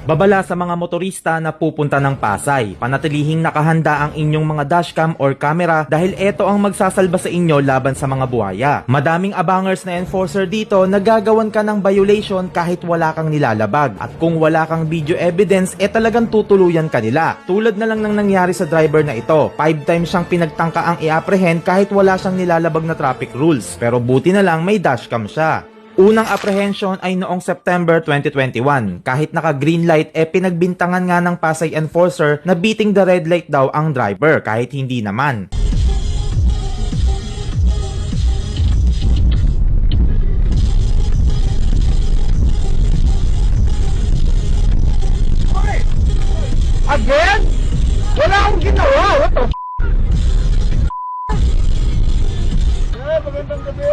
Babala sa mga motorista na pupunta ng Pasay, panatilihing nakahanda ang inyong mga dashcam or camera dahil ito ang magsasalba sa inyo laban sa mga buhaya. Madaming abangers na enforcer dito na gagawan ka ng violation kahit wala kang nilalabag. At kung wala kang video evidence, talagang tutuluyan ka nila. Tulad na lang ng nangyari sa driver na ito. 5 times siyang pinagtangka ang i-apprehend kahit wala siyang nilalabag na traffic rules. Pero buti na lang may dashcam siya. Unang apprehension ay noong September 2021. Kahit naka-green light, pinagbintangan nga ng Pasay enforcer na beating the red light daw ang driver kahit hindi naman. Again? Wala akong ginawa! What the f***? Magandang gabi!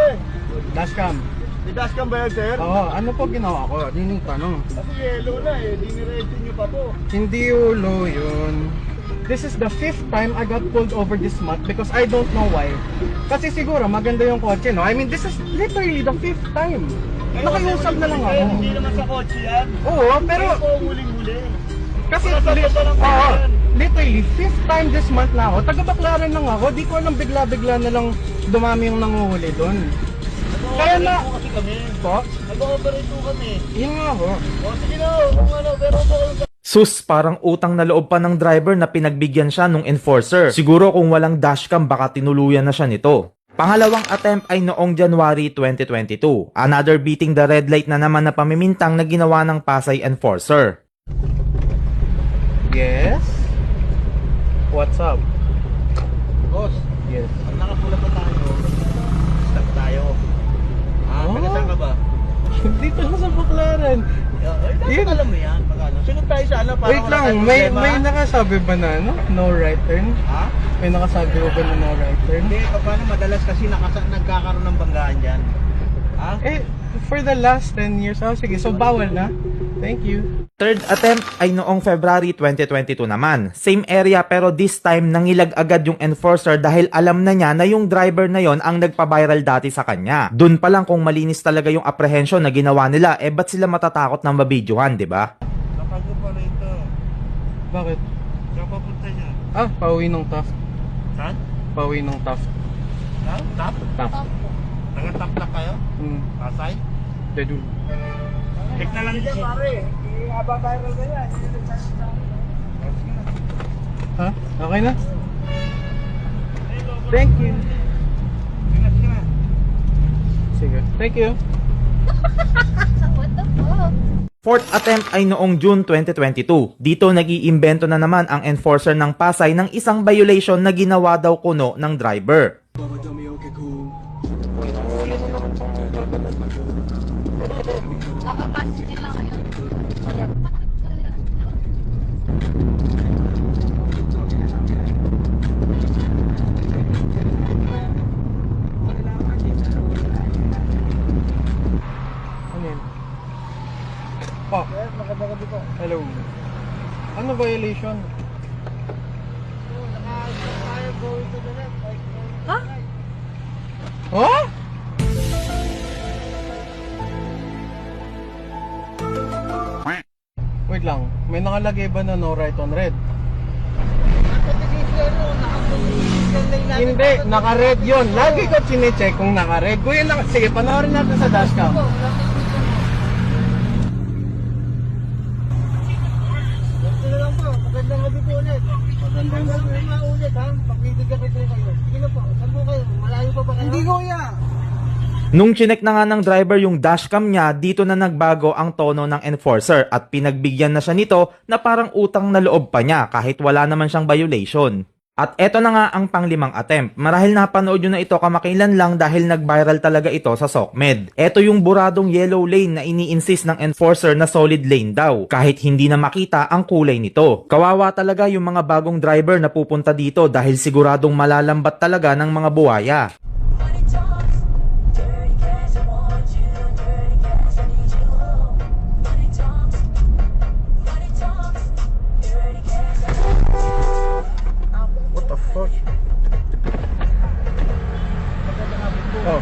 Dashcam. May dashcam ba yan, sir? Oo, ano po ginawa ko? Yun yung tanong. Kasi yellow na eh, diniretso nyo pa po. Hindi ulo yun. This is the 5th time I got pulled over this month because I don't know why. Kasi siguro maganda yung kotse, no? I mean, this is literally the 5th time. Nakiusap na lang ako. Hindi naman sa kotse yan. Oo, pero Pero po huling-huli. kasi Nasasabot lang oo, yan. literally 5th time this month na ako. Taga-Baclaran lang ako. Di ko alam bigla-bigla na lang dumami yung nanguhuli doon. Kaya na Nag-ooperate po kasi kami. po, Nag-ooperate po kami. yun nga ako. O sige na, kung ano, pero po Sus, parang utang na loob pa ng driver na pinagbigyan siya nung enforcer. Siguro kung walang dashcam baka tinuluyan na siya nito. Pangalawang attempt ay noong January 2022. Another beating the red light na naman na pamimintang na ginawa ng Pasay enforcer. Yes? What's up? Boss, Yes. pag nakapula pa tayo, stop tayo. Oh. Taga saan ka ba? Dito na sa Baclaran. Dapat alam mo yan. Pag ano. Sunod tayo sa ano. para Wait wala lang, tayong may problema. nakasabi ba na ano? No right turn? Ha? May nakasabi ba na no right turn? Hindi, paano madalas kasi nagkakaroon ng banggaan dyan. Ha? Eh, for the last 10 years, oh sige, so bawal na? Thank you. Third attempt ay noong February 2022 naman. Same area pero this time nangilag agad yung enforcer dahil alam na niya na yung driver na yon ang nagpa-viral dati sa kanya. Dun pa lang kung malinis talaga yung apprehension na ginawa nila, ba't sila matatakot ng mabidyohan, di ba? Nakago pa rito. Bakit? Saan papunta niya? Ah, pauwi ng Taft. Saan? Pauwi ng Taft. Saan? Tap? Taft. Taga-tap na kayo? Pasay? Dedul. Check na lang siya. Pare, i-aba-viral ka yan. Ha? Okay na? Thank you. Sige. Thank you. What the fuck? Fourth attempt ay noong June 2022. Dito nag-iimbento na naman ang enforcer ng Pasay ng isang violation na ginawa daw kuno ng driver. Nakapasok lang kayo. Ano yun? Po. Yes, magandang gabi po. Hello. Ano violation? Naka-fire going to the left. Ha? Oh? Wait lang, may nakalagay ba na no right on red? Hindi, naka-red yun. Lagi ko chinecheck kung naka-red. Kuya, sige, panoorin natin sa dashcam. Ito na lang po. Magandang gabi po ulit. Magandang gabi ulit ha. Pagbibigyan ko po kayo. Sige na po. Saan po kayo? Malayo pa ba kayo? Hindi kuya. Nung chinek na nga ng driver yung dashcam niya, dito na nagbago ang tono ng enforcer at pinagbigyan na siya nito na parang utang na loob pa niya kahit wala naman siyang violation. At eto na nga ang panglimang attempt. Marahil napanood nyo na ito kamakailan lang dahil nag-viral talaga ito sa SOCMED. Eto yung buradong yellow lane na ini-insist ng enforcer na solid lane daw, kahit hindi na makita ang kulay nito. Kawawa talaga yung mga bagong driver na pupunta dito dahil siguradong malalambat talaga ng mga buwaya. What the fuck? Oh.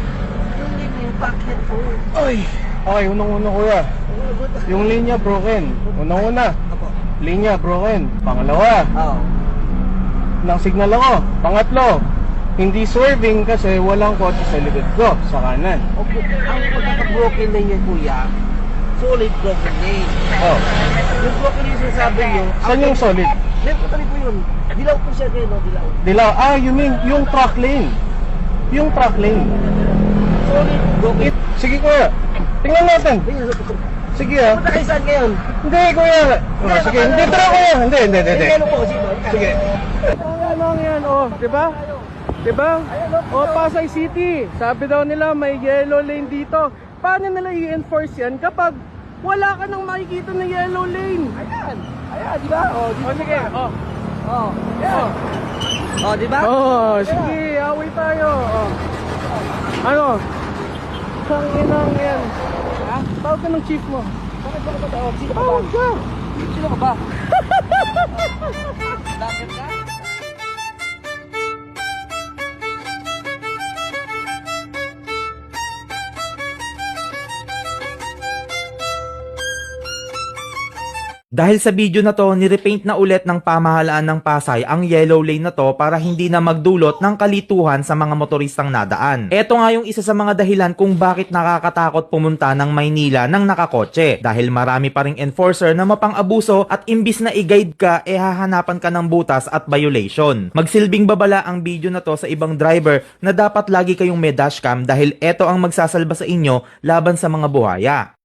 Yung packet po. Ay! Okay, unang-una kuya. Yung linya broken. Unang-una, Apo. linya broken. Pangalawa, Oo. ng signal ako. Pangatlo, hindi swerving kasi walang kotse sa likod ko, sa kanan. Okay. Ang pagkaka-broken lane niya, kuya, solid broken lane. Oh, Yung broken lane sinasabi niyo, saan yung solid? left ko tabi po yun. Dilaw po siya kayo, no? Dilaw. Dilaw. You mean yung truck lane. Yung truck lane. Solid broken. Sige kuya, tingnan natin. Sige Punta kayo saan ngayon? Hindi kuya. Oh, sige, hindi tara kuya. Hindi. Ano po, sino? Sige. Ano yan, oh, di ba? Di ba? Oh, Pasay City. Sabi daw nila may yellow lane dito. Paano nila i-enforce yan kapag wala ka nang makikita na yellow lane? Ayan, di ba? Oh, di ba? Sige, oh. Oh, yan. Oh, di ba? Oh, sige, away tayo. Oh. Ano? Sanginang yan. Ha? Tawag ka ng chief mo. Bakit ba ka tawag? Sino ka ba? Tawag ka. Sino ka ba? Bakit ka? Dahil sa video na to, nirepaint na ulit ng pamahalaan ng Pasay ang yellow lane na to para hindi na magdulot ng kalituhan sa mga motoristang nadaan. Ito nga yung isa sa mga dahilan kung bakit nakakatakot pumunta ng Maynila ng nakakotse. Dahil marami pa ring enforcer na mapang-abuso at imbis na i-guide ka, hahanapan ka ng butas at violation. Magsilbing babala ang video na to sa ibang driver na dapat lagi kayong may dashcam dahil ito ang magsasalba sa inyo laban sa mga buhaya.